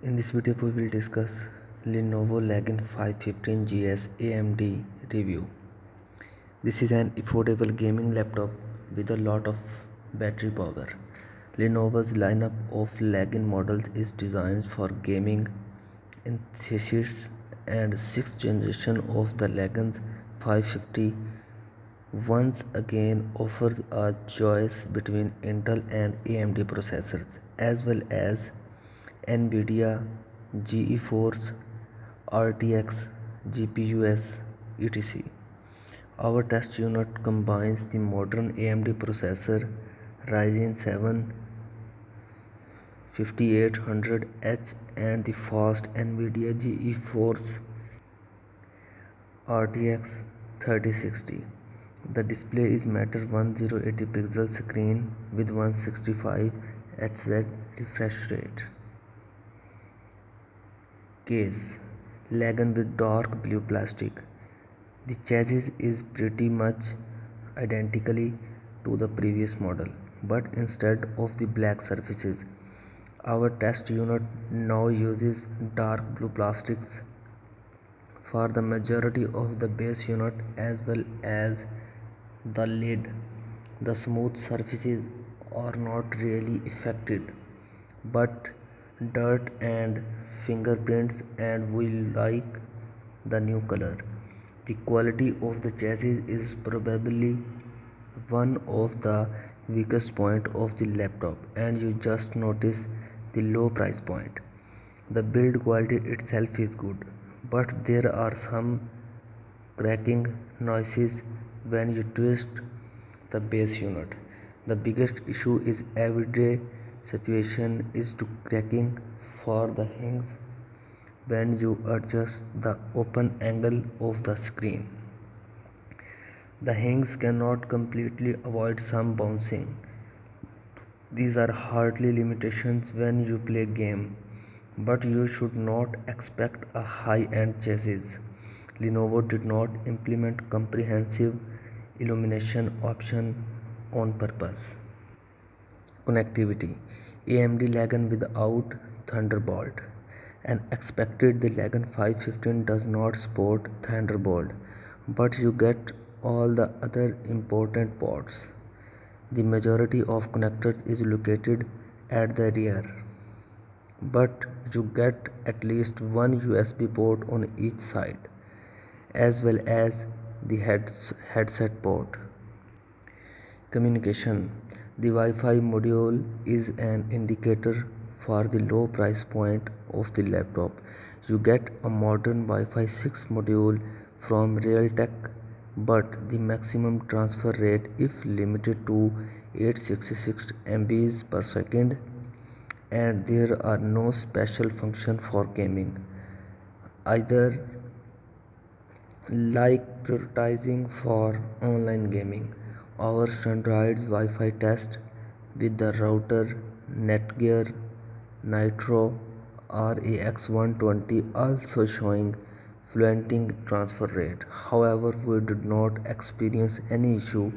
In this video we will discuss Lenovo Legion 515 GS AMD review. This is an affordable gaming laptop with a lot of battery power. Lenovo's lineup of Legion models is designed for gaming enthusiasts, and sixth generation of the Legion 550 once again offers a choice between Intel and AMD processors as well as nvidia GeForce RTX GPUs etc. Our test unit combines the modern AMD processor Ryzen 7 5800H and the fast nvidia GeForce RTX 3060. The display is matter 1080 pixel screen with 165 Hz refresh rate. Case Legion with dark blue plastic. The chassis is pretty much identically to the previous model, but instead of the black surfaces, our test unit now uses dark blue plastics for the majority of the base unit as well as the lid. The smooth surfaces are not really affected, but dirt and fingerprints, and we like the new color. The quality of the chassis is probably one of the weakest point of the laptop, and you just notice the low price point. The build quality itself is good, but there are some cracking noises when you twist the base unit. The biggest issue is everyday situation is to cracking for the hinges when you adjust the open angle of the screen. The hinges cannot completely avoid some bouncing. These are hardly limitations when you play game, but you should not expect a high-end chassis. Lenovo did not implement comprehensive illumination option on purpose. Connectivity AMD Legion without Thunderbolt. And expected the Legion 515 does not support Thunderbolt, but you get all the other important ports. The majority of connectors is located at the rear, but you get at least one USB port on each side, as well as the headset port. Communication The Wi-Fi module is an indicator for the low price point of the laptop. You get a modern Wi-Fi 6 module from Realtek, but the maximum transfer rate is limited to 866 MBs per second, and there are no special function for gaming either, like prioritizing for online gaming. Our standardized Wi-Fi test with the router Netgear Nitro RAX120 also showing fluctuating transfer rate. However, we did not experience any issue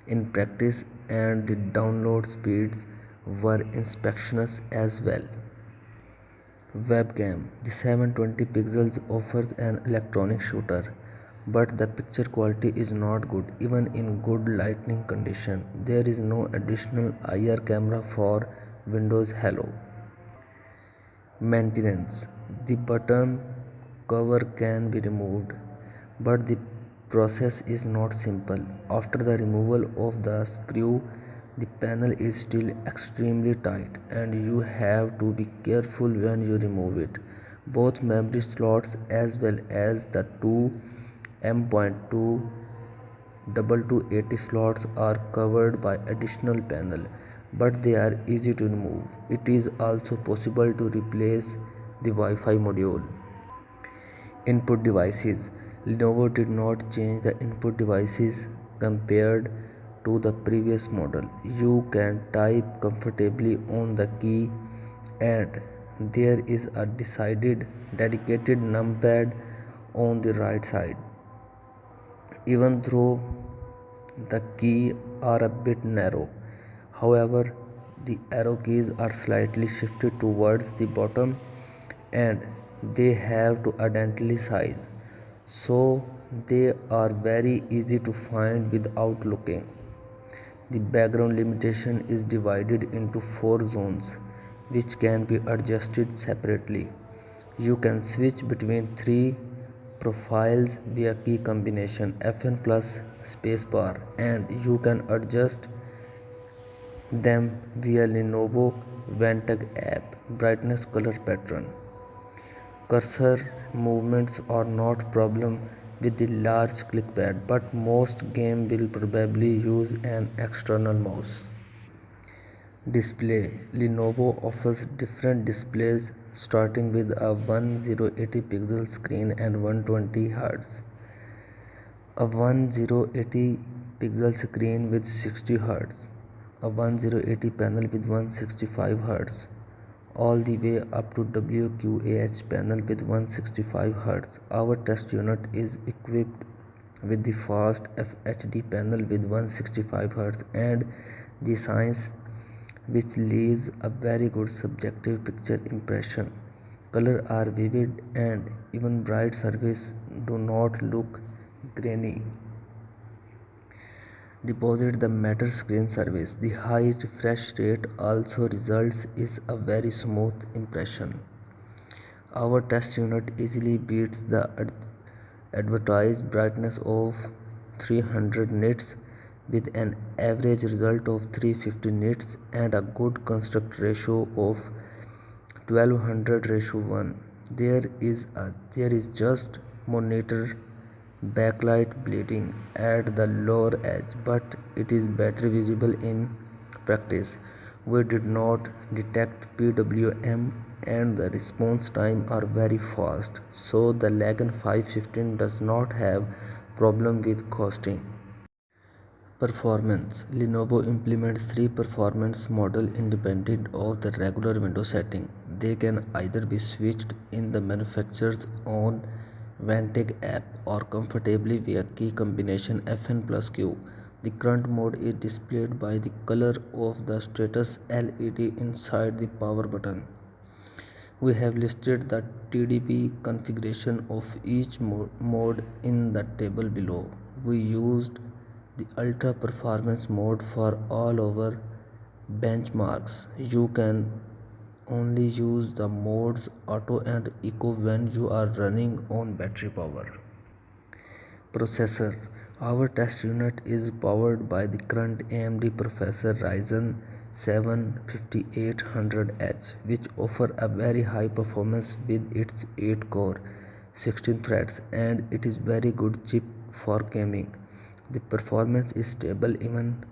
in practice, and the download speeds were inspections as well. Webcam The 720 pixels offers an electronic shooter, but the picture quality is not good even in good lighting condition. There is no additional IR camera for Windows Hello. Maintenance The bottom cover can be removed, but the process is not simple. After the removal of the screw, the panel is still extremely tight, and you have to be careful when you remove it. Both memory slots as well as the two M.2 2280 slots are covered by additional panel, but they are easy to remove. It is also possible to replace the Wi-Fi module. Input devices Lenovo did not change the input devices compared to the previous model. You can type comfortably on the key, and there is a decided dedicated numpad on the right side. Even though the keys are a bit narrow, however, the arrow keys are slightly shifted towards the bottom and they have to identically size, so they are very easy to find without looking. The background limitation is divided into 4 zones which can be adjusted separately. You can switch between 3 profiles via key combination Fn plus spacebar, and you can adjust them via Lenovo Ventag app brightness color pattern. Cursor movements are not problem with the large clickpad, but most games will probably use an external mouse. Display. Lenovo offers different displays starting with a 1080 pixel screen and 120 Hz. A 1080 pixel screen with 60 Hz. A 1080 panel with 165 Hz. All the way up to WQAH panel with 165 Hz. Our test unit is equipped with the fast FHD panel with 165 Hz and the science, which leaves a very good subjective picture impression. Colors are vivid and even bright surfaces do not look grainy. Deposit the matter screen service. The high refresh rate also results is a very smooth impression. Our test unit easily beats the advertised brightness of 300 nits with an average result of 350 nits and a good construct ratio of 1200 ratio 1. There is just monitor backlight bleeding at the lower edge, but it is better visible in practice. We did not detect PWM and the response time are very fast, so the Lagan 515 does not have problem with costing. Performance. Lenovo implements 3 performance models independent of the regular window setting. They can either be switched in the manufacturer's own Ventag app or comfortably via key combination Fn plus Q. The current mode is displayed by the color of the status LED inside the power button. We have listed the TDP configuration of each mode in the table below. We used the ultra performance mode for all our benchmarks. You can only use the modes auto and eco when you are running on battery power. Processor. Our test unit is powered by the current AMD processor Ryzen 7 5800H, which offer a very high performance with its 8 core 16 threads, and it is very good chip for gaming. The performance is stable even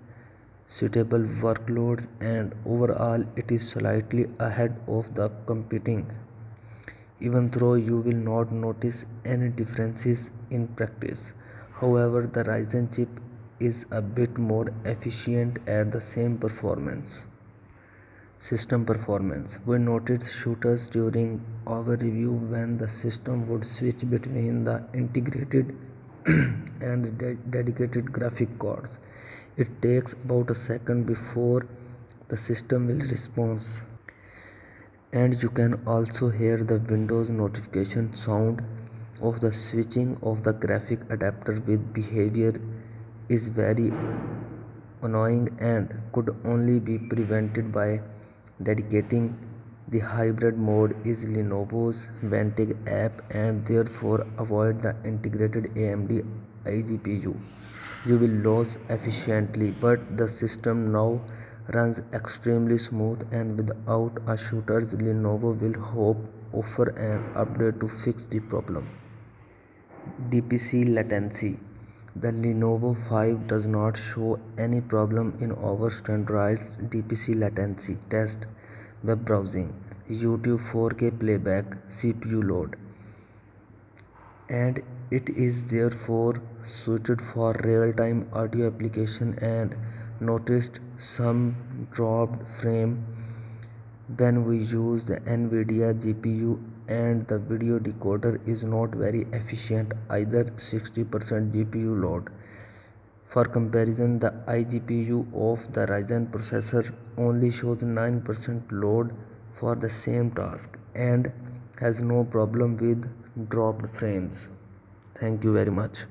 suitable workloads, and overall it is slightly ahead of the competing, even though you will not notice any differences in practice. However, the ryzen chip is a bit more efficient at the same performance. System performance. We noticed shooters during our review when the system would switch between the integrated and dedicated graphic cards. It takes about a second before the system will respond, and you can also hear the Windows notification sound of the switching of the graphic adapter with behavior is very annoying and could only be prevented by dedicating the hybrid mode is Lenovo's Ventag app, and therefore avoid the integrated AMD iGPU. You will lose efficiently, but the system now runs extremely smooth, and without a shooters Lenovo will hope offer an update to fix the problem. DPC latency. The Lenovo 5 does not show any problem in our standardized DPC latency test. Web browsing, YouTube 4K playback, CPU load, and it is therefore suited for real-time audio application, and noticed some dropped frame when we use the nvidia GPU, and the video decoder is not very efficient either, 60% GPU load. For comparison, the iGPU of the Ryzen processor only shows 9% load for the same task, and has no problem with dropped frames. Thank you very much.